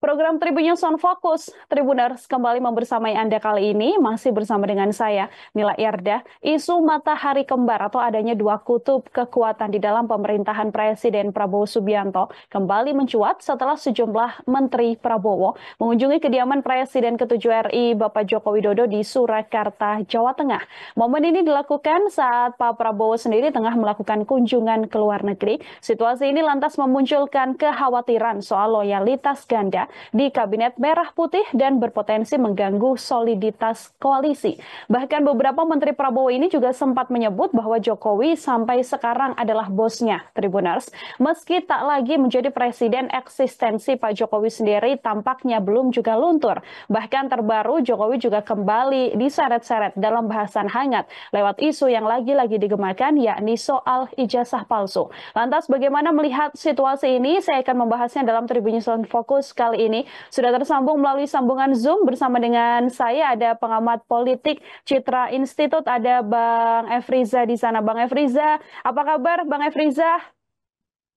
Program Tribun News on Fokus, Tribuners kembali membersamai Anda kali ini, masih bersama dengan saya, Mila Yarda. Isu matahari kembar atau adanya dua kutub kekuatan di dalam pemerintahan Presiden Prabowo Subianto kembali mencuat setelah sejumlah Menteri Prabowo mengunjungi kediaman Presiden ke-7 RI Bapak Joko Widodo di Surakarta, Jawa Tengah. Momen ini dilakukan saat Pak Prabowo sendiri tengah melakukan kunjungan ke luar negeri. Situasi ini lantas memunculkan kekhawatiran soal loyalitas ganda di Kabinet Merah Putih dan berpotensi mengganggu soliditas koalisi. Bahkan beberapa Menteri Prabowo ini juga sempat menyebut bahwa Jokowi sampai sekarang adalah bosnya, Tribuners. Meski tak lagi menjadi presiden, eksistensi Pak Jokowi sendiri tampaknya belum juga luntur. Bahkan terbaru Jokowi juga kembali diseret-seret dalam bahasan hangat lewat isu yang lagi-lagi digemakan, yakni soal ijazah palsu. Lantas bagaimana melihat situasi ini? Saya akan membahasnya dalam Tribun News on Fokus kali ini. Sudah tersambung melalui sambungan Zoom bersama dengan saya, ada pengamat politik Citra Institut, ada Bang Efriza di sana. Bang Efriza, apa kabar Bang Efriza?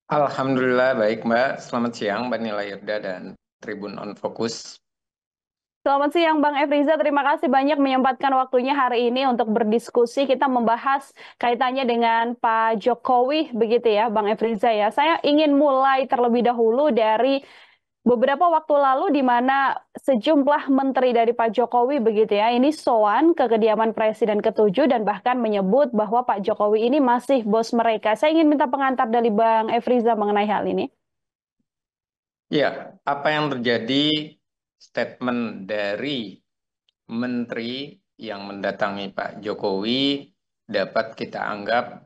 Alhamdulillah baik Mbak. Selamat siang Mbak Nila Yurda dan Tribun on Fokus. Selamat siang Bang Efriza, terima kasih banyak menyempatkan waktunya hari ini untuk berdiskusi. Kita membahas kaitannya dengan Pak Jokowi begitu ya Bang Efriza ya. Saya ingin mulai terlebih dahulu dari beberapa waktu lalu di mana sejumlah menteri dari Pak Jokowi begitu ya, ini sowan ke kediaman Presiden ke-7 dan bahkan menyebut bahwa Pak Jokowi ini masih bos mereka. Saya ingin minta pengantar dari Bang Efriza mengenai hal ini. Ya, apa yang terjadi statement dari menteri yang mendatangi Pak Jokowi dapat kita anggap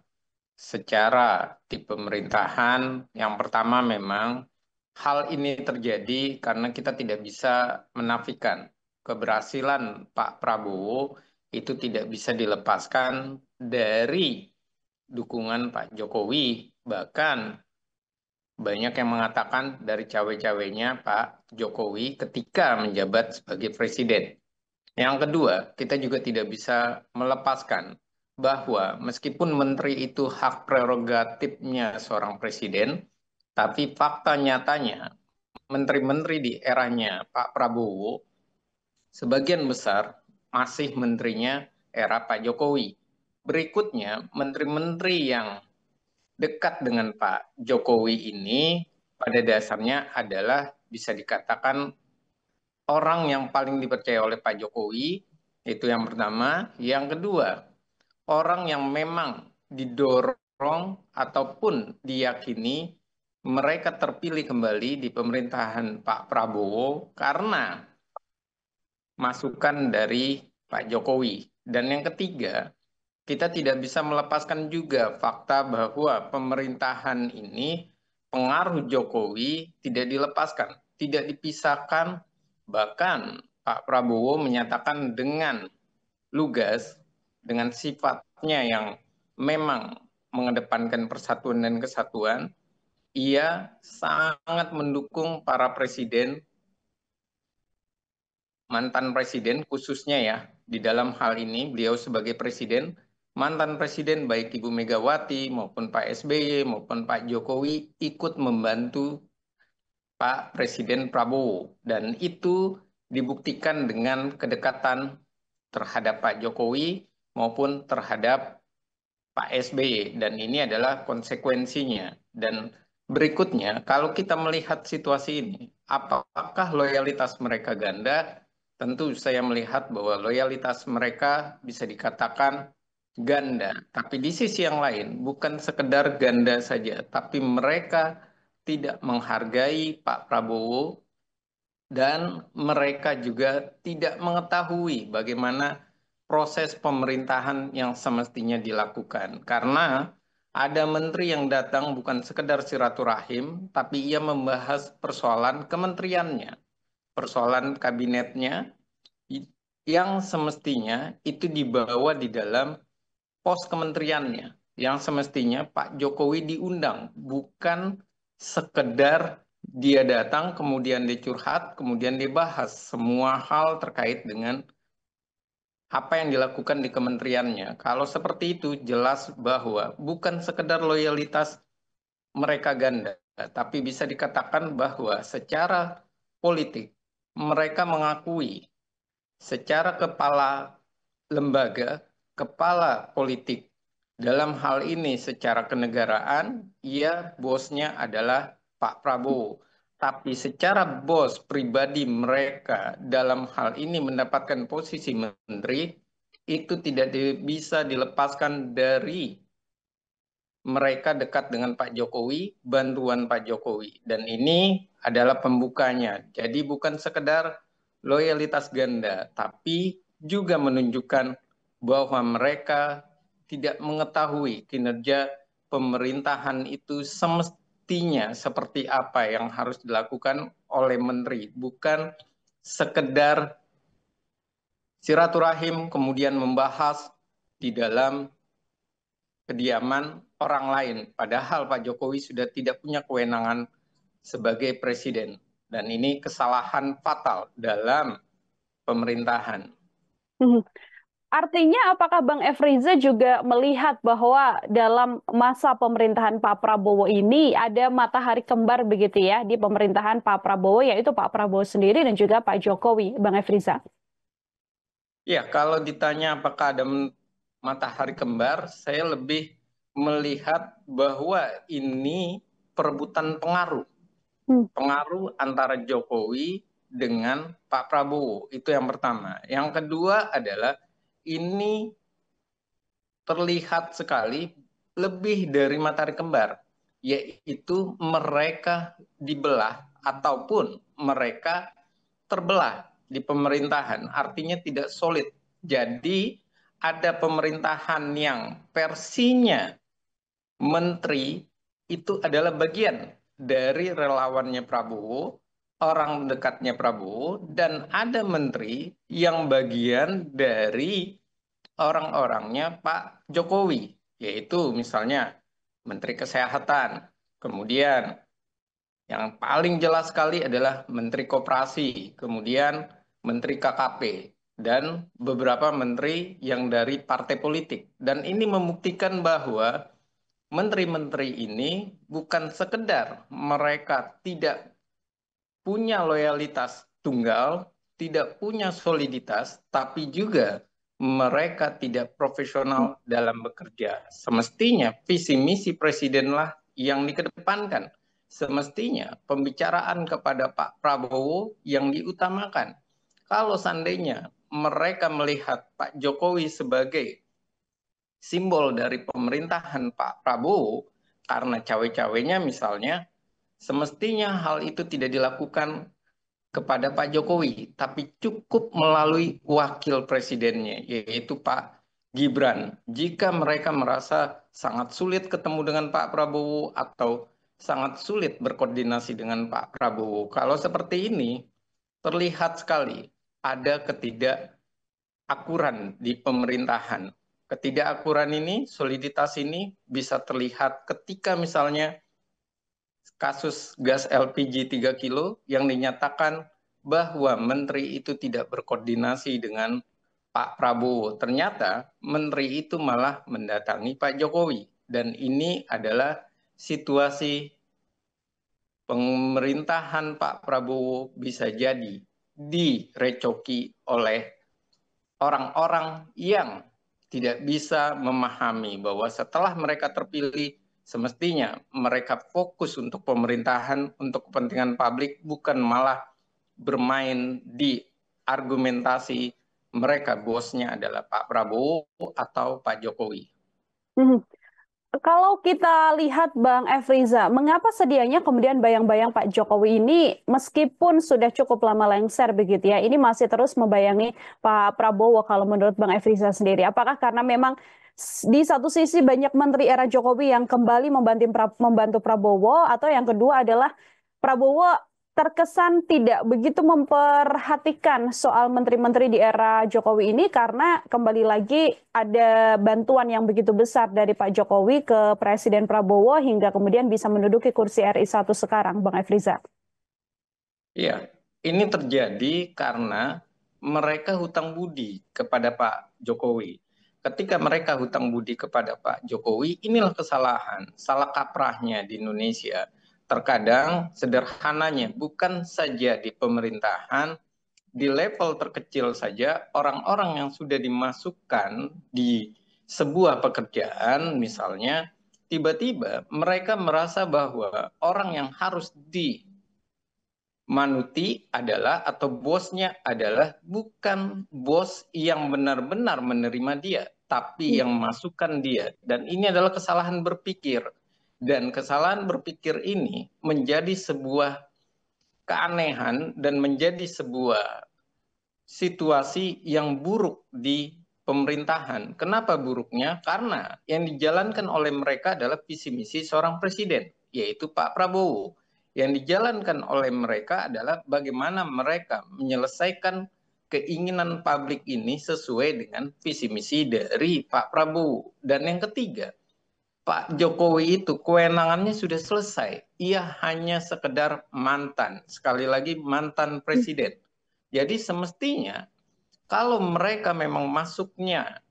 secara di pemerintahan. Yang pertama memang hal ini terjadi karena kita tidak bisa menafikan keberhasilan Pak Prabowo itu tidak bisa dilepaskan dari dukungan Pak Jokowi. Bahkan banyak yang mengatakan dari cawe-cawenya Pak Jokowi ketika menjabat sebagai presiden. Yang kedua, kita juga tidak bisa melepaskan bahwa meskipun menteri itu hak prerogatifnya seorang presiden, tapi fakta nyatanya menteri-menteri di eranya Pak Prabowo sebagian besar masih menterinya era Pak Jokowi. Berikutnya, menteri-menteri yang dekat dengan Pak Jokowi ini pada dasarnya adalah bisa dikatakan orang yang paling dipercaya oleh Pak Jokowi, itu yang pertama. Yang kedua, orang yang memang didorong ataupun diyakini mereka terpilih kembali di pemerintahan Pak Prabowo karena masukan dari Pak Jokowi. Dan yang ketiga, kita tidak bisa melepaskan juga fakta bahwa pemerintahan ini pengaruh Jokowi tidak dilepaskan, tidak dipisahkan. Bahkan Pak Prabowo menyatakan dengan lugas, dengan sifatnya yang memang mengedepankan persatuan dan kesatuan, ia sangat mendukung para presiden, mantan presiden khususnya ya, di dalam hal ini beliau sebagai presiden, mantan presiden baik Ibu Megawati maupun Pak SBY maupun Pak Jokowi ikut membantu Pak Presiden Prabowo. Dan itu dibuktikan dengan kedekatan terhadap Pak Jokowi maupun terhadap Pak SBY. Dan ini adalah konsekuensinya. Dan berikutnya, kalau kita melihat situasi ini, apakah loyalitas mereka ganda? Tentu saya melihat bahwa loyalitas mereka bisa dikatakan ganda. Tapi di sisi yang lain, bukan sekedar ganda saja, tapi mereka tidak menghargai Pak Prabowo dan mereka juga tidak mengetahui bagaimana proses pemerintahan yang semestinya dilakukan. Karena ada menteri yang datang bukan sekedar silaturahim, tapi ia membahas persoalan kementeriannya, persoalan kabinetnya, yang semestinya itu dibawa di dalam pos kementeriannya, yang semestinya Pak Jokowi diundang, bukan sekedar dia datang, kemudian dia curhat, kemudian dia bahas semua hal terkait dengan apa yang dilakukan di kementeriannya. Kalau seperti itu, jelas bahwa bukan sekedar loyalitas mereka ganda, tapi bisa dikatakan bahwa secara politik. Mereka mengakui secara kepala lembaga, kepala politik. Dalam hal ini secara kenegaraan, ia bosnya adalah Pak Prabowo. Tapi secara bos pribadi mereka dalam hal ini mendapatkan posisi menteri, itu tidak bisa dilepaskan dari mereka dekat dengan Pak Jokowi, bantuan Pak Jokowi. Dan ini adalah pembukanya. Jadi bukan sekedar loyalitas ganda, tapi juga menunjukkan bahwa mereka tidak mengetahui kinerja pemerintahan itu semestinya seperti apa yang harus dilakukan oleh menteri. Bukan sekedar silaturahim kemudian membahas di dalam kediaman orang lain. Padahal Pak Jokowi sudah tidak punya kewenangan sebagai presiden. Dan ini kesalahan fatal dalam pemerintahan. Mhm. Artinya apakah Bang Efriza juga melihat bahwa dalam masa pemerintahan Pak Prabowo ini ada matahari kembar begitu ya di pemerintahan Pak Prabowo, yaitu Pak Prabowo sendiri dan juga Pak Jokowi, Bang Efriza? Ya, kalau ditanya apakah ada matahari kembar, saya lebih melihat bahwa ini perebutan pengaruh. Hmm. Pengaruh antara Jokowi dengan Pak Prabowo. Itu yang pertama. Yang kedua adalah ini terlihat sekali lebih dari matahari kembar, yaitu mereka dibelah ataupun mereka terbelah di pemerintahan, artinya tidak solid. Jadi ada pemerintahan yang versinya menteri itu adalah bagian dari relawannya Prabowo, orang dekatnya Prabowo, dan ada menteri yang bagian dari orang-orangnya Pak Jokowi, yaitu misalnya Menteri Kesehatan, kemudian yang paling jelas sekali adalah Menteri Koperasi, kemudian Menteri KKP, dan beberapa menteri yang dari partai politik. Dan ini membuktikan bahwa menteri-menteri ini bukan sekedar mereka tidak punya loyalitas tunggal, tidak punya soliditas, tapi juga mereka tidak profesional dalam bekerja. Semestinya visi misi presidenlah yang dikedepankan. Semestinya pembicaraan kepada Pak Prabowo yang diutamakan. Kalau seandainya mereka melihat Pak Jokowi sebagai simbol dari pemerintahan Pak Prabowo, karena cawe-cawenya misalnya, semestinya hal itu tidak dilakukan kepada Pak Jokowi, tapi cukup melalui wakil presidennya, yaitu Pak Gibran. Jika mereka merasa sangat sulit ketemu dengan Pak Prabowo atau sangat sulit berkoordinasi dengan Pak Prabowo, kalau seperti ini terlihat sekali ada ketidakakuran di pemerintahan. Ketidakakuran ini, soliditas ini bisa terlihat ketika misalnya kasus gas LPG 3 kilo yang dinyatakan bahwa menteri itu tidak berkoordinasi dengan Pak Prabowo. Ternyata menteri itu malah mendatangi Pak Jokowi. Dan ini adalah situasi pemerintahan Pak Prabowo bisa jadi direcoki oleh orang-orang yang tidak bisa memahami bahwa setelah mereka terpilih, semestinya mereka fokus untuk pemerintahan, untuk kepentingan publik, bukan malah bermain di argumentasi mereka bosnya adalah Pak Prabowo atau Pak Jokowi. Mhm. Kalau kita lihat Bang Efriza, mengapa sedianya kemudian bayang-bayang Pak Jokowi ini meskipun sudah cukup lama lengser begitu ya, ini masih terus membayangi Pak Prabowo kalau menurut Bang Efriza sendiri? Apakah karena memang di satu sisi banyak menteri era Jokowi yang kembali membantu Prabowo, atau yang kedua adalah Prabowo terkesan tidak begitu memperhatikan soal menteri-menteri di era Jokowi ini karena kembali lagi ada bantuan yang begitu besar dari Pak Jokowi ke Presiden Prabowo hingga kemudian bisa menduduki kursi RI 1 sekarang, Bang Efriza. Iya, ini terjadi karena mereka hutang budi kepada Pak Jokowi. Ketika mereka hutang budi kepada Pak Jokowi, inilah kesalahan, salah kaprahnya di Indonesia. terkadang sederhananya bukan saja di pemerintahan, di level terkecil saja orang-orang yang sudah dimasukkan di sebuah pekerjaan misalnya, tiba-tiba mereka merasa bahwa orang yang harus dimanuti adalah atau bosnya adalah bukan bos yang benar-benar menerima dia, tapi yang masukkan dia. Dan ini adalah kesalahan berpikir. Dan kesalahan berpikir ini menjadi sebuah keanehan dan menjadi sebuah situasi yang buruk di pemerintahan. Kenapa buruknya? Karena yang dijalankan oleh mereka adalah visi misi seorang presiden, yaitu Pak Prabowo. Yang dijalankan oleh mereka adalah bagaimana mereka menyelesaikan keinginan publik ini sesuai dengan visi misi dari Pak Prabowo. Dan yang ketiga, Pak Jokowi itu kewenangannya sudah selesai. Ia hanya sekedar mantan, sekali lagi mantan presiden. Jadi semestinya kalau mereka memang masuknya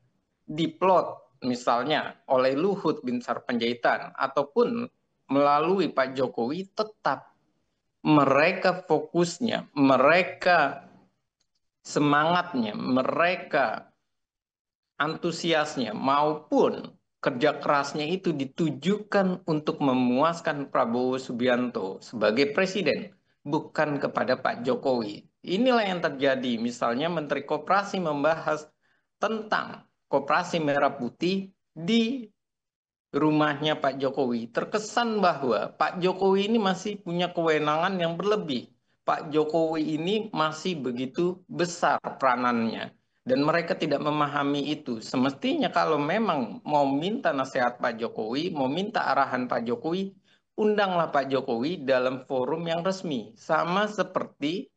diplot misalnya oleh Luhut bin Sarpanjaitan ataupun melalui Pak Jokowi, tetap mereka fokusnya, mereka semangatnya, mereka antusiasnya maupun kerja kerasnya itu ditujukan untuk memuaskan Prabowo Subianto sebagai presiden, bukan kepada Pak Jokowi. Inilah yang terjadi. Misalnya Menteri Koperasi membahas tentang koperasi merah putih di rumahnya Pak Jokowi. Terkesan bahwa Pak Jokowi ini masih punya kewenangan yang berlebih. Pak Jokowi ini masih begitu besar peranannya. Dan mereka tidak memahami itu. Semestinya kalau memang mau minta nasihat Pak Jokowi, mau minta arahan Pak Jokowi, undanglah Pak Jokowi dalam forum yang resmi. Sama seperti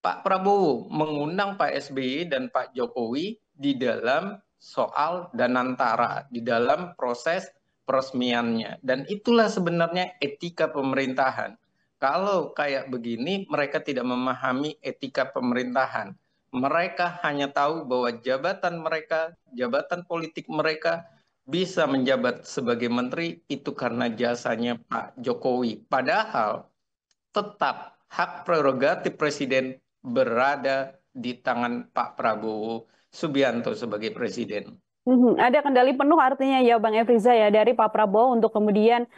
Pak Prabowo mengundang Pak SBY dan Pak Jokowi di dalam soal Danantara, di dalam proses peresmiannya. Dan itulah sebenarnya etika pemerintahan. Kalau kayak begini, mereka tidak memahami etika pemerintahan. Mereka hanya tahu bahwa jabatan mereka, jabatan politik mereka bisa menjabat sebagai menteri itu karena jasanya Pak Jokowi. Padahal tetap hak prerogatif presiden berada di tangan Pak Prabowo Subianto sebagai presiden. Ada kendali penuh artinya ya Bang Efriza ya dari Pak Prabowo untuk kemudian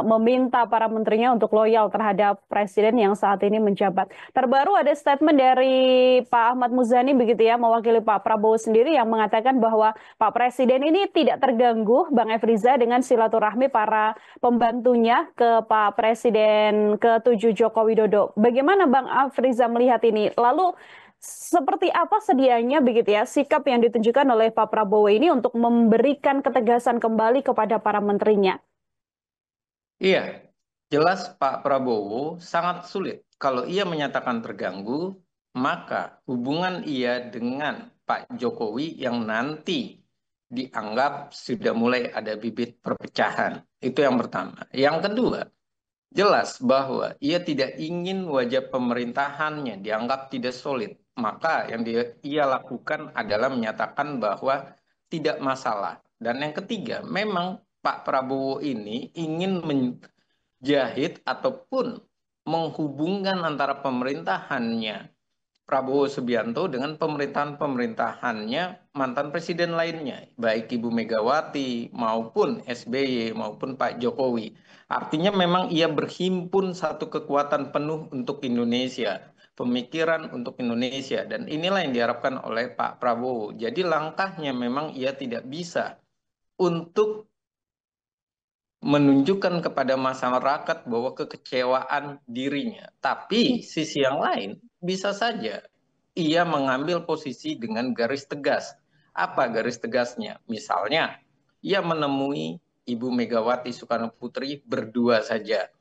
meminta para menterinya untuk loyal terhadap presiden yang saat ini menjabat. Terbaru ada statement dari Pak Ahmad Muzani begitu ya mewakili Pak Prabowo sendiri yang mengatakan bahwa Pak Presiden ini tidak terganggu Bang Efriza dengan silaturahmi para pembantunya ke Pak Presiden ke-7 Joko Widodo. Bagaimana Bang Efriza melihat ini? Lalu seperti apa sedianya begitu ya sikap yang ditunjukkan oleh Pak Prabowo ini untuk memberikan ketegasan kembali kepada para menterinya? Iya, jelas Pak Prabowo sangat sulit. Kalau ia menyatakan terganggu, maka hubungan ia dengan Pak Jokowi yang nanti dianggap sudah mulai ada bibit perpecahan. Itu yang pertama. Yang kedua, jelas bahwa ia tidak ingin wajah pemerintahannya dianggap tidak solid. Maka yang ia lakukan adalah menyatakan bahwa tidak masalah. Dan yang ketiga, memang Pak Prabowo ini ingin menjahit ataupun menghubungkan antara pemerintahannya Prabowo Subianto dengan pemerintahan-pemerintahannya mantan presiden lainnya, baik Ibu Megawati maupun SBY maupun Pak Jokowi. Artinya memang ia berhimpun satu kekuatan penuh untuk Indonesia, pemikiran untuk Indonesia, dan inilah yang diharapkan oleh Pak Prabowo. Jadi langkahnya memang ia tidak bisa untuk menunjukkan kepada masyarakat bahwa kekecewaan dirinya. Tapi sisi yang lain bisa saja ia mengambil posisi dengan garis tegas. Apa garis tegasnya? Misalnya, ia menemui Ibu Megawati Soekarno Putri berdua saja.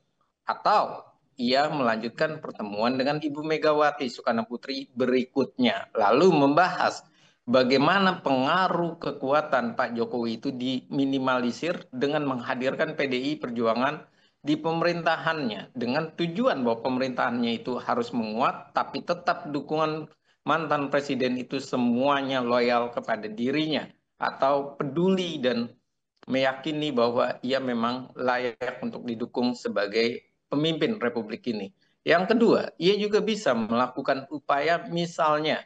Atau ia melanjutkan pertemuan dengan Ibu Megawati Soekarno Putri berikutnya. Lalu membahas bagaimana pengaruh kekuatan Pak Jokowi itu diminimalisir dengan menghadirkan PDI Perjuangan di pemerintahannya dengan tujuan bahwa pemerintahannya itu harus menguat tapi tetap dukungan mantan presiden itu semuanya loyal kepada dirinya atau peduli dan meyakini bahwa ia memang layak untuk didukung sebagai pemimpin Republik ini. Yang kedua, ia juga bisa melakukan upaya, misalnya,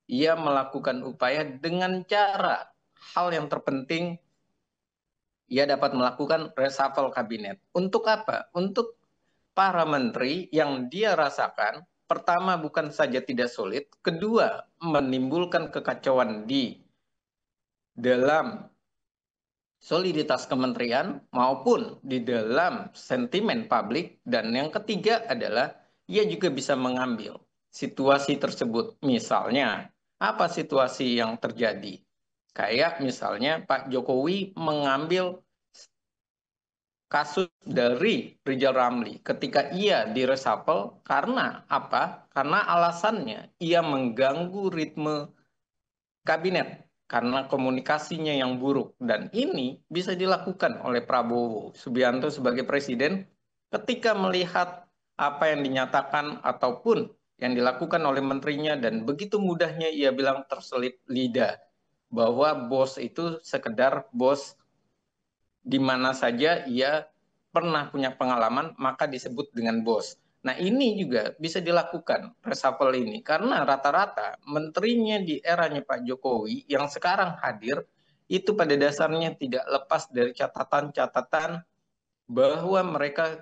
ia melakukan upaya dengan cara hal yang terpenting, ia dapat melakukan reshuffle kabinet. Untuk apa? Untuk para menteri yang dia rasakan, pertama bukan saja tidak sulit, kedua menimbulkan kekacauan di dalam soliditas kementerian maupun di dalam sentimen publik, dan yang ketiga adalah ia juga bisa mengambil situasi tersebut. Misalnya, apa situasi yang terjadi? Kayak misalnya Pak Jokowi mengambil kasus dari Rizal Ramli ketika ia diresapel karena apa? Karena alasannya ia mengganggu ritme kabinet karena komunikasinya yang buruk, dan ini bisa dilakukan oleh Prabowo Subianto sebagai presiden ketika melihat apa yang dinyatakan ataupun yang dilakukan oleh menterinya, dan begitu mudahnya ia bilang terselip lidah bahwa bos itu sekedar bos, di mana saja ia pernah punya pengalaman maka disebut dengan bos. Nah, ini juga bisa dilakukan reshuffle ini karena rata-rata menterinya di eranya Pak Jokowi yang sekarang hadir itu pada dasarnya tidak lepas dari catatan-catatan bahwa mereka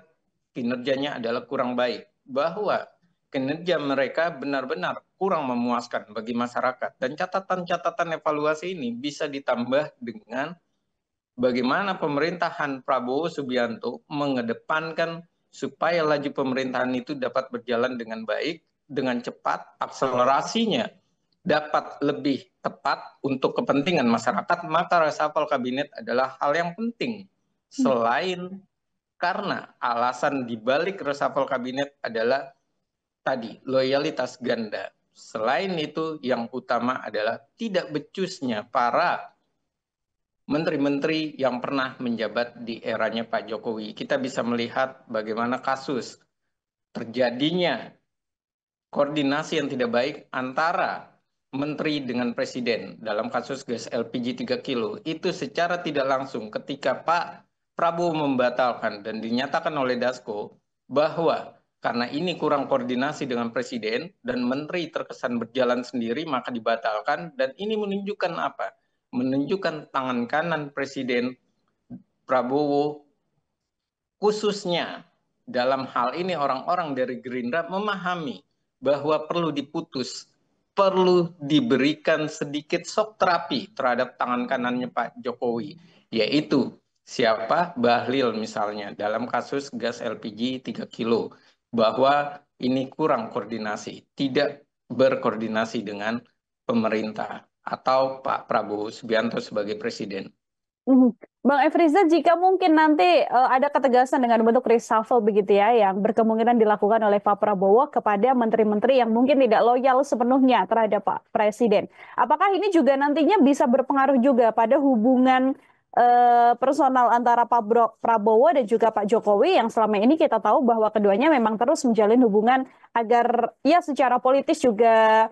kinerjanya adalah kurang baik, bahwa kinerja mereka benar-benar kurang memuaskan bagi masyarakat, dan catatan-catatan evaluasi ini bisa ditambah dengan bagaimana pemerintahan Prabowo Subianto mengedepankan supaya laju pemerintahan itu dapat berjalan dengan baik, dengan cepat, akselerasinya dapat lebih tepat untuk kepentingan masyarakat, maka reshuffle kabinet adalah hal yang penting. Selain karena alasan dibalik reshuffle kabinet adalah tadi, loyalitas ganda. Selain itu, yang utama adalah tidak becusnya para menteri-menteri yang pernah menjabat di eranya Pak Jokowi. Kita bisa melihat bagaimana kasus terjadinya koordinasi yang tidak baik antara menteri dengan presiden dalam kasus gas LPG 3 kilo. Itu secara tidak langsung ketika Pak Prabowo membatalkan dan dinyatakan oleh Dasko bahwa karena ini kurang koordinasi dengan presiden dan menteri terkesan berjalan sendiri maka dibatalkan, dan ini menunjukkan apa? Menunjukkan tangan kanan presiden Prabowo, khususnya dalam hal ini orang-orang dari Gerindra memahami bahwa perlu diputus, perlu diberikan sedikit shock terapi terhadap tangan kanannya Pak Jokowi, yaitu siapa? Bahlil misalnya dalam kasus gas LPG 3 kilo, bahwa ini kurang koordinasi, tidak berkoordinasi dengan pemerintah atau Pak Prabowo Subianto sebagai presiden. Mhm. Bang Efriza, jika mungkin nanti ada ketegasan dengan bentuk reshuffle begitu ya, yang berkemungkinan dilakukan oleh Pak Prabowo kepada menteri-menteri yang mungkin tidak loyal sepenuhnya terhadap Pak Presiden, apakah ini juga nantinya bisa berpengaruh juga pada hubungan personal antara Prabowo dan juga Pak Jokowi yang selama ini kita tahu bahwa keduanya memang terus menjalin hubungan agar ya secara politis juga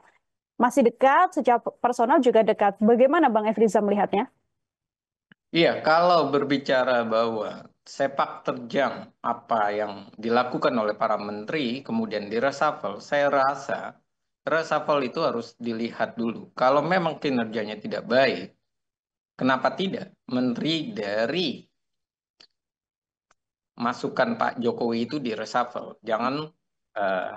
masih dekat, secara personal juga dekat. Bagaimana Bang Efriza melihatnya? Iya, kalau berbicara bahwa sepak terjang apa yang dilakukan oleh para menteri kemudian direshuffle, saya rasa reshuffle itu harus dilihat dulu. Kalau memang kinerjanya tidak baik, kenapa tidak menteri dari masukan Pak Jokowi itu direshuffle? Jangan eh,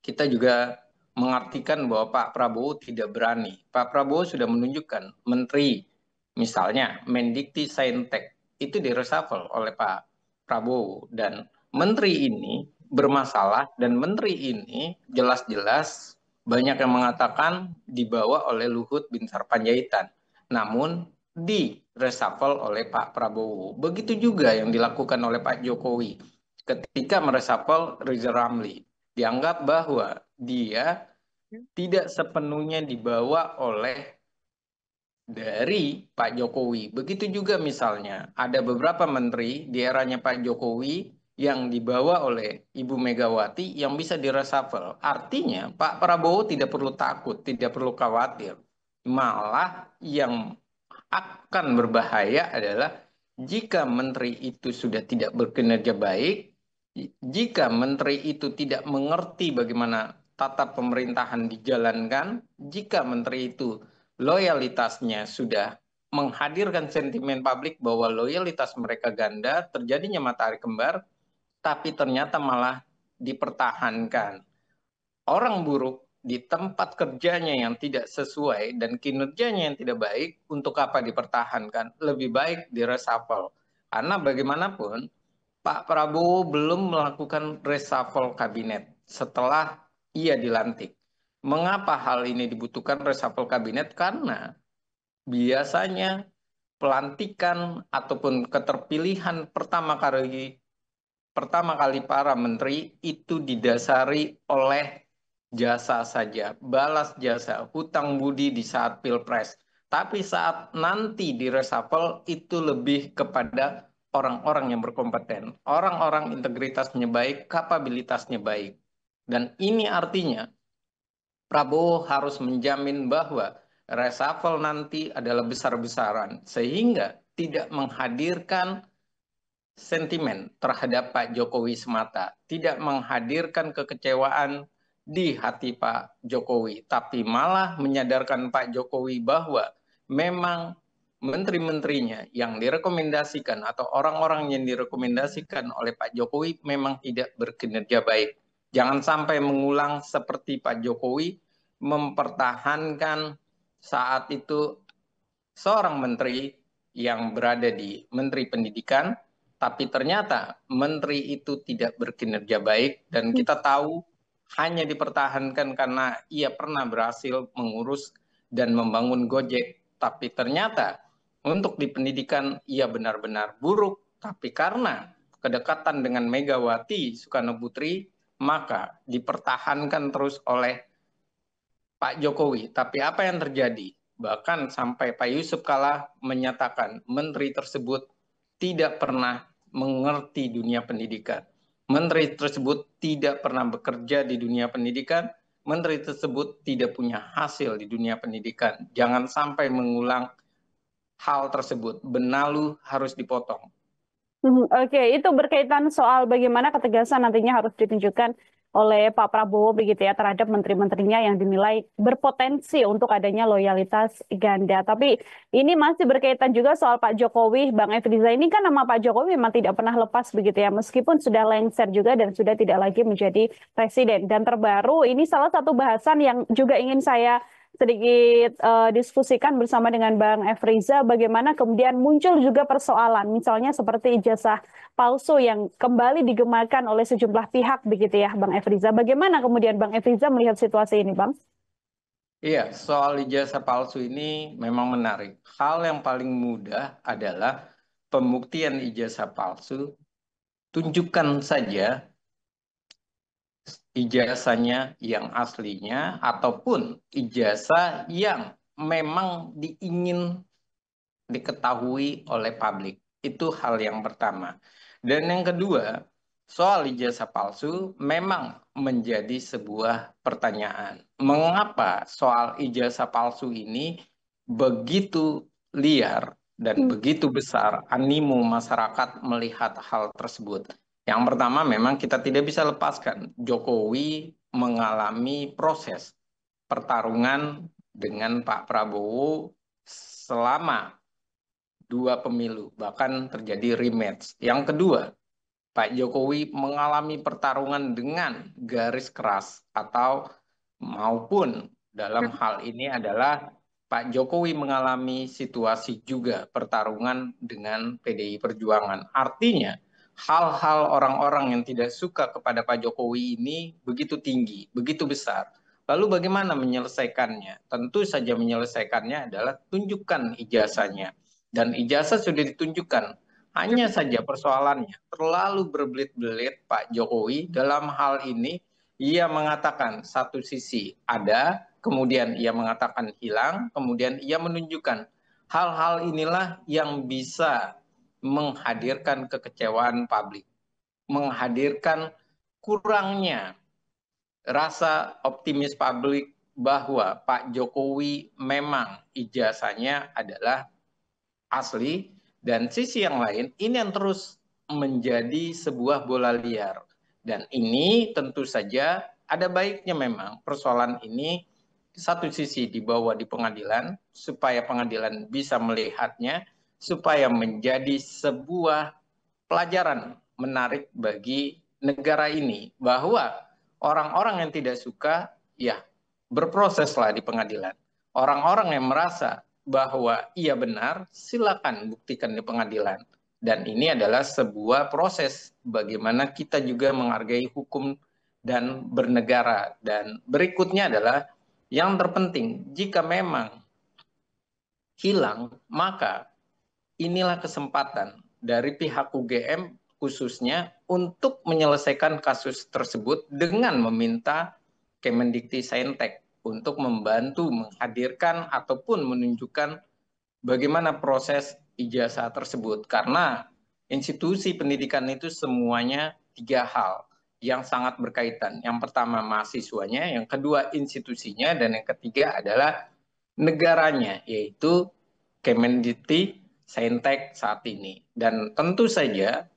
kita juga mengartikan bahwa Pak Prabowo tidak berani. Pak Prabowo sudah menunjukkan menteri, misalnya Mendikti Saintek, itu direshuffle oleh Pak Prabowo. Dan menteri ini bermasalah, dan menteri ini jelas-jelas banyak yang mengatakan dibawa oleh Luhut Binsar Panjaitan. Namun di reshuffle oleh Pak Prabowo. Begitu juga yang dilakukan oleh Pak Jokowi ketika mereshuffle Rizal Ramli, dianggap bahwa dia tidak sepenuhnya dibawa oleh dari Pak Jokowi. Begitu juga misalnya ada beberapa menteri di eranya Pak Jokowi yang dibawa oleh Ibu Megawati yang bisa direshuffle. Artinya Pak Prabowo tidak perlu takut, tidak perlu khawatir. Malah yang akan berbahaya adalah Jika menteri itu sudah tidak berkinerja baik, jika menteri itu tidak mengerti bagaimana tata pemerintahan dijalankan, jika menteri itu loyalitasnya sudah menghadirkan sentimen publik bahwa loyalitas mereka ganda, terjadinya matahari kembar, tapi ternyata malah dipertahankan. Orang buruk di tempat kerjanya yang tidak sesuai dan kinerjanya yang tidak baik, untuk apa dipertahankan? Lebih baik di reshuffle. Karena bagaimanapun, Pak Prabowo belum melakukan reshuffle kabinet setelah ia dilantik. Mengapa hal ini dibutuhkan reshuffle kabinet? Karena biasanya pelantikan ataupun keterpilihan pertama kali para menteri itu didasari oleh jasa saja, balas jasa, hutang budi di saat pilpres. Tapi saat nanti di reshuffle itu lebih kepada orang-orang yang berkompeten, orang-orang integritasnya baik, kapabilitasnya baik. Dan ini artinya Prabowo harus menjamin bahwa reshuffle nanti adalah besar-besaran, sehingga tidak menghadirkan sentimen terhadap Pak Jokowi semata, tidak menghadirkan kekecewaan di hati Pak Jokowi, tapi malah menyadarkan Pak Jokowi bahwa memang menteri-menterinya yang direkomendasikan atau orang-orang yang direkomendasikan oleh Pak Jokowi memang tidak berkinerja baik. Jangan sampai mengulang seperti Pak Jokowi mempertahankan saat itu seorang menteri yang berada di Menteri Pendidikan, tapi ternyata menteri itu tidak berkinerja baik, dan kita tahu hanya dipertahankan karena ia pernah berhasil mengurus dan membangun Gojek, tapi ternyata untuk di pendidikan ia benar-benar buruk, tapi karena kedekatan dengan Megawati Soekarno Putri, maka dipertahankan terus oleh Pak Jokowi. Tapi apa yang terjadi? Bahkan sampai Pak Yusuf Kala menyatakan menteri tersebut tidak pernah mengerti dunia pendidikan. Menteri tersebut tidak pernah bekerja di dunia pendidikan. Menteri tersebut tidak punya hasil di dunia pendidikan. Jangan sampai mengulang hal tersebut. Benalu harus dipotong. Oke, itu berkaitan soal bagaimana ketegasan nantinya harus ditunjukkan oleh Pak Prabowo begitu ya terhadap menteri-menterinya yang dinilai berpotensi untuk adanya loyalitas ganda. Tapi ini masih berkaitan juga soal Pak Jokowi, Bang Efriza. Ini kan nama Pak Jokowi memang tidak pernah lepas begitu ya, meskipun sudah lengser juga dan sudah tidak lagi menjadi presiden. Dan terbaru ini salah satu bahasan yang juga ingin saya sedikit diskusikan bersama dengan Bang Efriza, bagaimana kemudian muncul juga persoalan, misalnya seperti ijazah palsu yang kembali digemakan oleh sejumlah pihak begitu ya, Bang Efriza. Bagaimana kemudian Bang Efriza melihat situasi ini, Bang? Iya, soal ijazah palsu ini memang menarik. Hal yang paling mudah adalah pembuktian ijazah palsu. Tunjukkan saja ijazahnya yang aslinya ataupun ijazah yang memang diingin diketahui oleh publik. Itu hal yang pertama. Dan yang kedua, soal ijazah palsu memang menjadi sebuah pertanyaan. Mengapa soal ijazah palsu ini begitu liar dan begitu besar animo masyarakat melihat hal tersebut? Yang pertama, memang kita tidak bisa lepaskan Jokowi mengalami proses pertarungan dengan Pak Prabowo selama 2 pemilu, bahkan terjadi rematch. Yang kedua, Pak Jokowi mengalami pertarungan dengan garis keras atau maupun dalam hal ini adalah Pak Jokowi mengalami situasi juga pertarungan dengan PDI Perjuangan. Artinya, hal-hal orang-orang yang tidak suka kepada Pak Jokowi ini begitu tinggi, begitu besar. Lalu bagaimana menyelesaikannya? Tentu saja menyelesaikannya adalah tunjukkan ijazahnya. Dan ijazah sudah ditunjukkan. Hanya saja persoalannya terlalu berbelit-belit Pak Jokowi dalam hal ini. Ia mengatakan satu sisi ada, kemudian ia mengatakan hilang, kemudian ia menunjukkan hal-hal inilah yang bisa menghadirkan kekecewaan publik, menghadirkan kurangnya rasa optimis publik bahwa Pak Jokowi memang ijazahnya adalah asli Dan sisi yang lain, ini yang terus menjadi sebuah bola liar. Dan ini tentu saja ada baiknya memang persoalan ini satu sisi dibawa di pengadilan, supaya pengadilan bisa melihatnya, supaya menjadi sebuah pelajaran menarik bagi negara ini, bahwa orang-orang yang tidak suka, ya berproseslah di pengadilan. Orang-orang yang merasa bahwa ia benar, silakan buktikan di pengadilan. Dan ini adalah sebuah proses bagaimana kita juga menghargai hukum dan bernegara. Dan berikutnya adalah yang terpenting, jika memang hilang, maka inilah kesempatan dari pihak UGM khususnya untuk menyelesaikan kasus tersebut dengan meminta Kemendikti-Saintek untuk membantu menghadirkan ataupun menunjukkan bagaimana proses ijazah tersebut. Karena institusi pendidikan itu semuanya tiga hal yang sangat berkaitan. Yang pertama mahasiswanya, yang kedua institusinya, dan yang ketiga adalah negaranya, yaitu Kemendikti-Saintek saat ini. Dan tentu saja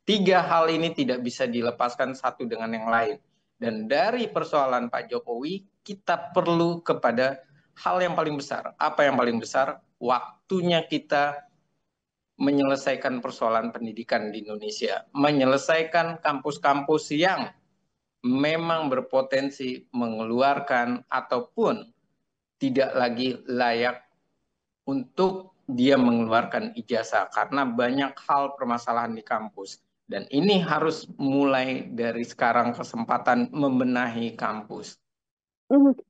tiga hal ini tidak bisa dilepaskan satu dengan yang lain. Dan dari persoalan Pak Jokowi, kita perlu kepada hal yang paling besar. Apa yang paling besar? Waktunya kita menyelesaikan persoalan pendidikan di Indonesia. Menyelesaikan kampus-kampus yang memang berpotensi mengeluarkan ataupun tidak lagi layak untuk dia mengeluarkan ijazah, karena banyak hal permasalahan di kampus. Dan ini harus mulai dari sekarang, kesempatan membenahi kampus.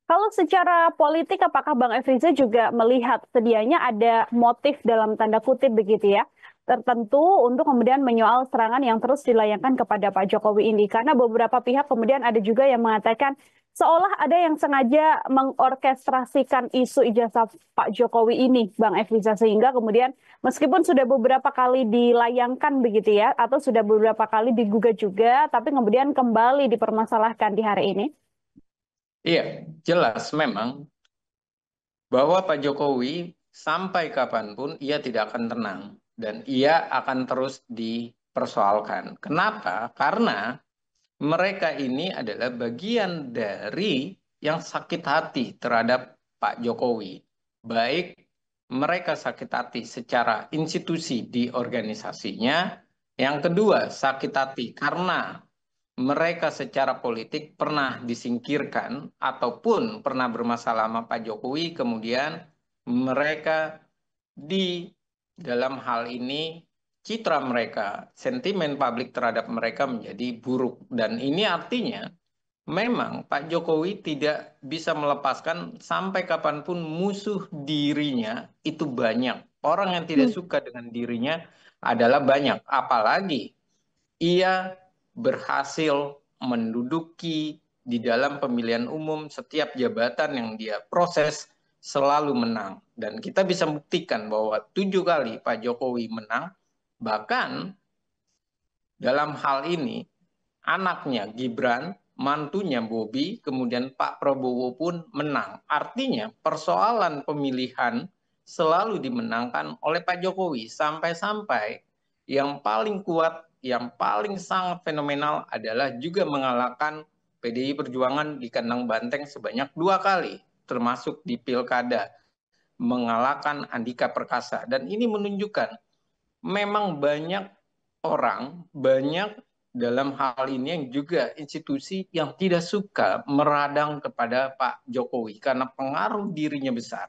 Kalau secara politik, apakah Bang Efriza juga melihat sedianya ada motif dalam tanda kutip begitu ya, tertentu untuk kemudian menyoal serangan yang terus dilayangkan kepada Pak Jokowi ini? Karena beberapa pihak kemudian ada juga yang mengatakan seolah ada yang sengaja mengorkestrasikan isu ijazah Pak Jokowi ini, Bang Efriza, sehingga kemudian meskipun sudah beberapa kali dilayangkan begitu ya, atau sudah beberapa kali digugat juga, tapi kemudian kembali dipermasalahkan di hari ini. Iya, jelas memang bahwa Pak Jokowi sampai kapanpun ia tidak akan tenang dan ia akan terus dipersoalkan. Kenapa? Karena mereka ini adalah bagian dari yang sakit hati terhadap Pak Jokowi. Baik mereka sakit hati secara institusi di organisasinya, yang kedua sakit hati karena mereka secara politik pernah disingkirkan ataupun pernah bermasalah sama Pak Jokowi, kemudian mereka di dalam hal ini citra mereka, sentimen publik terhadap mereka menjadi buruk. Dan ini artinya memang Pak Jokowi tidak bisa melepaskan sampai kapanpun musuh dirinya itu banyak. Orang yang tidak suka dengan dirinya adalah banyak. Apalagi ia berhasil menduduki di dalam pemilihan umum, setiap jabatan yang dia proses selalu menang. Dan kita bisa buktikan bahwa 7 kali Pak Jokowi menang, bahkan dalam hal ini anaknya Gibran, mantunya Bobi, kemudian Pak Prabowo pun menang. Artinya persoalan pemilihan selalu dimenangkan oleh Pak Jokowi, sampai-sampai yang paling kuat, yang paling sangat fenomenal adalah juga mengalahkan PDI Perjuangan di kandang banteng sebanyak 2 kali, termasuk di Pilkada, mengalahkan Andika Perkasa. Dan ini menunjukkan memang banyak orang, banyak dalam hal ini yang juga institusi yang tidak suka meradang kepada Pak Jokowi karena pengaruh dirinya besar,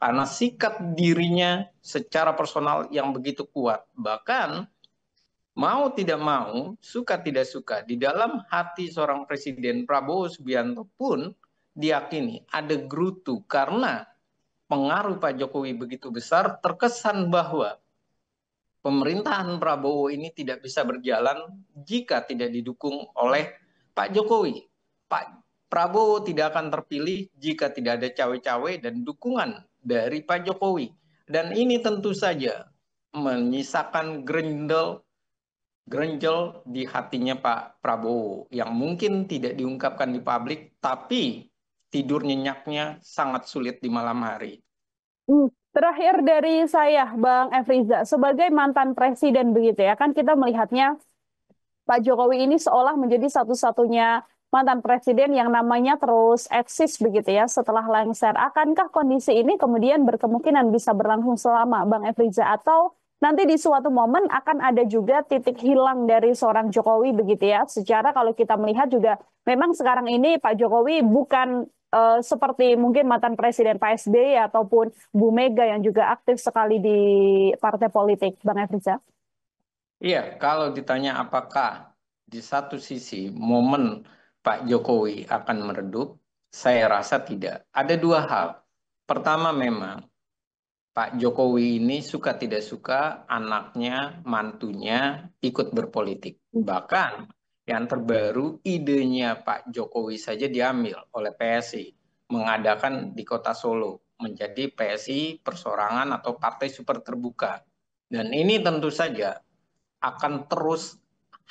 karena sikap dirinya secara personal yang begitu kuat. Bahkan mau tidak mau, suka tidak suka, di dalam hati seorang Presiden Prabowo Subianto pun diyakini ada gerutu karena pengaruh Pak Jokowi begitu besar, terkesan bahwa pemerintahan Prabowo ini tidak bisa berjalan jika tidak didukung oleh Pak Jokowi. Pak Prabowo tidak akan terpilih jika tidak ada cawe-cawe dan dukungan dari Pak Jokowi. Dan ini tentu saja menyisakan grenjel di hatinya Pak Prabowo yang mungkin tidak diungkapkan di publik, tapi tidur nyenyaknya sangat sulit di malam hari. Terakhir dari saya, Bang Efriza, sebagai mantan presiden begitu ya, kan kita melihatnya Pak Jokowi ini seolah menjadi satu-satunya mantan presiden yang namanya terus eksis begitu ya setelah lengser. Akankah kondisi ini kemudian berkemungkinan bisa berlangsung selama, Bang Efriza? Atau nanti di suatu momen akan ada juga titik hilang dari seorang Jokowi begitu ya? Secara kalau kita melihat juga memang sekarang ini Pak Jokowi bukan seperti mungkin mantan presiden Pak SBY ataupun Bu Mega yang juga aktif sekali di partai politik, Bang Efriza. Iya, kalau ditanya apakah di satu sisi momen Pak Jokowi akan meredup, saya rasa tidak. Ada dua hal. Pertama memang Pak Jokowi ini suka tidak suka anaknya, mantunya ikut berpolitik. Bahkan yang terbaru idenya Pak Jokowi saja diambil oleh PSI mengadakan di Kota Solo menjadi PSI persorangan atau partai super terbuka. Dan ini tentu saja akan terus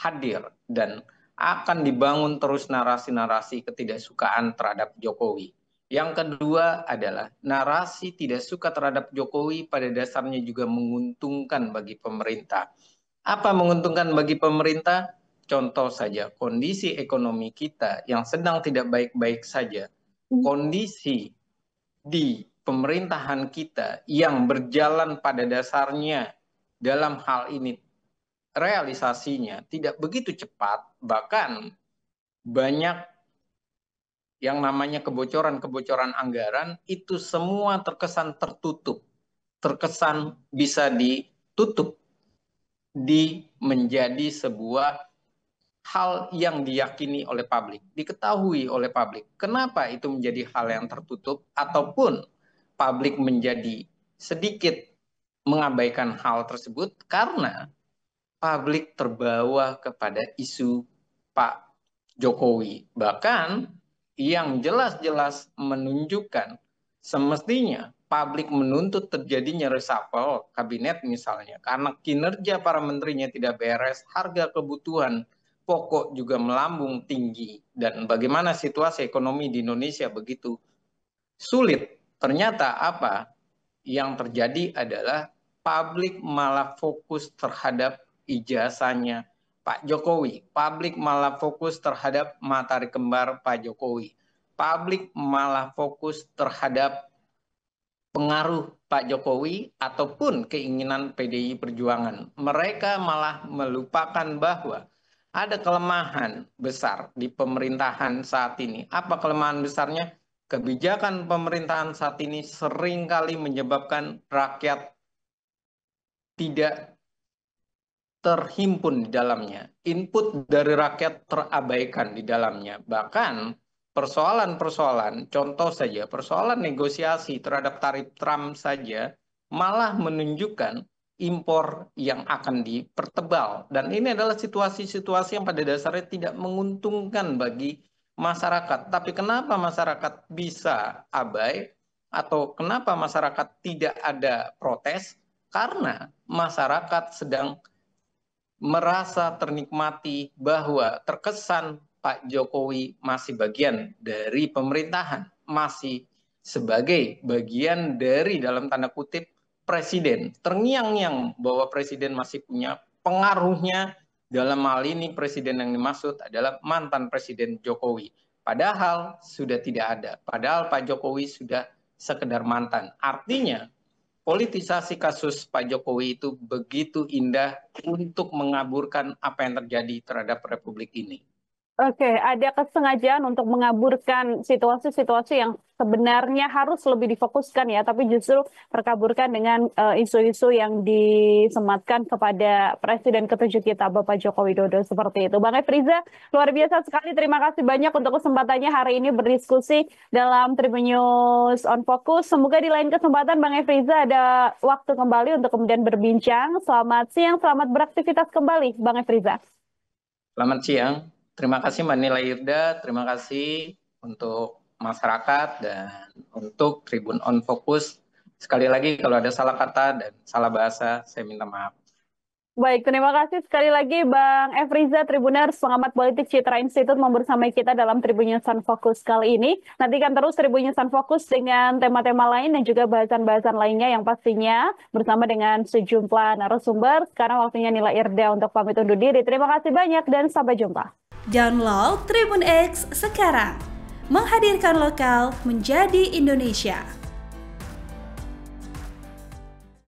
hadir dan akan dibangun terus narasi-narasi ketidaksukaan terhadap Jokowi. Yang kedua adalah narasi tidak suka terhadap Jokowi pada dasarnya juga menguntungkan bagi pemerintah. Apa menguntungkan bagi pemerintah? Contoh saja kondisi ekonomi kita yang sedang tidak baik-baik saja. Kondisi di pemerintahan kita yang berjalan pada dasarnya dalam hal ini realisasinya tidak begitu cepat, bahkan banyak yang namanya kebocoran-kebocoran anggaran itu semua terkesan tertutup, terkesan bisa ditutup di menjadi sebuah hal yang diyakini oleh publik, diketahui oleh publik. Kenapa itu menjadi hal yang tertutup ataupun publik menjadi sedikit mengabaikan hal tersebut? Karena publik terbawa kepada isu Pak Jokowi. Bahkan yang jelas-jelas menunjukkan semestinya publik menuntut terjadinya reshuffle kabinet misalnya. Karena kinerja para menterinya tidak beres, harga kebutuhan pokok juga melambung tinggi. Dan bagaimana situasi ekonomi di Indonesia begitu sulit. Ternyata apa? Yang terjadi adalah publik malah fokus terhadap ijazahnya Pak Jokowi. Publik malah fokus terhadap matahari kembar Pak Jokowi. Publik malah fokus terhadap pengaruh Pak Jokowi ataupun keinginan PDI Perjuangan. Mereka malah melupakan bahwa ada kelemahan besar di pemerintahan saat ini. Apa kelemahan besarnya? Kebijakan pemerintahan saat ini seringkali menyebabkan rakyat tidak terhimpun di dalamnya. Input dari rakyat terabaikan di dalamnya. Bahkan persoalan-persoalan, contoh saja, persoalan negosiasi terhadap tarif Trump saja malah menunjukkan impor yang akan dipertebal. Dan ini adalah situasi-situasi yang pada dasarnya tidak menguntungkan bagi masyarakat. Tapi kenapa masyarakat bisa abai atau kenapa masyarakat tidak ada protes? Karena masyarakat sedang merasa ternikmati bahwa terkesan Pak Jokowi masih bagian dari pemerintahan, masih sebagai bagian dari dalam tanda kutip presiden. Terngiang-ngiang bahwa presiden masih punya pengaruhnya dalam hal ini presiden yang dimaksud adalah mantan presiden Jokowi. Padahal sudah tidak ada. Padahal Pak Jokowi sudah sekedar mantan. Artinya politisasi kasus Pak Jokowi itu begitu indah untuk mengaburkan apa yang terjadi terhadap Republik ini. Oke, ada kesengajaan untuk mengaburkan situasi-situasi yang sebenarnya harus lebih difokuskan ya, tapi justru terkaburkan dengan isu-isu yang disematkan kepada Presiden ketujuh kita, Bapak Joko Widodo seperti itu. Bang Efriza, luar biasa sekali. Terima kasih banyak untuk kesempatannya hari ini berdiskusi dalam Tribun News on Focus. Semoga di lain kesempatan Bang Efriza ada waktu kembali untuk kemudian berbincang. Selamat siang, selamat beraktivitas kembali, Bang Efriza. Selamat siang. Terima kasih Mbak Nila Irda, terima kasih untuk masyarakat dan untuk Tribun On Fokus. Sekali lagi kalau ada salah kata dan salah bahasa, saya minta maaf. Baik, terima kasih sekali lagi Bang Efriza Tribuners, pengamat politik Citra Institut membersamai kita dalam Tribunnews Fokus kali ini. Nantikan terus Tribunnews Fokus dengan tema-tema lain dan juga bahasan-bahasan lainnya yang pastinya bersama dengan sejumlah narasumber. Sekarang waktunya Nila Irda untuk pamit undur diri. Terima kasih banyak dan sampai jumpa. Download Tribun X sekarang. Menghadirkan lokal menjadi Indonesia.